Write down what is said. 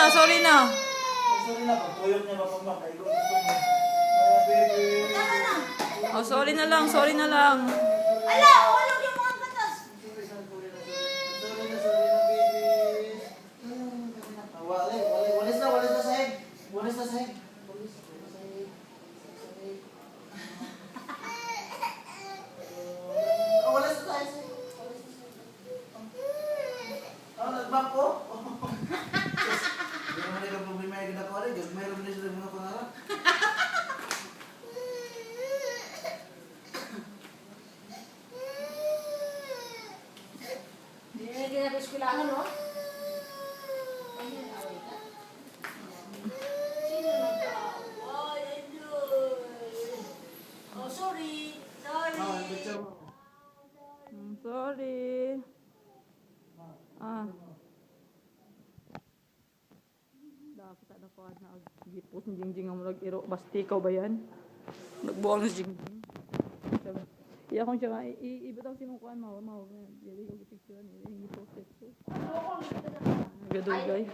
na, sorry na. Sorry na, pagtuyok niya mapamag. Ikaw gusto mo. Baby. Oh, sorry na lang, sorry na lang. Ala, walog yung mga katas. Sorry na, baby. Walis na sahig. Walis na sahig. Walis na sahig. Nagbang ko. Hindi naman ikaw problema yung ginagawa rin. Mayroon din sila mga pangarap. Hindi na ginagawa eskwelahan, no? Sino nag-away? Oh, sorry. Sorry. Ah. Kita na ko na gipos ni Jingjing ang nag-iro. Basta ikaw ba yan? Nagbuwang si Jingjing. Iya kong siya, ibitaw si mong kuhan, mau. Jadi ko gipicturean, hindi post it. Gadol guys.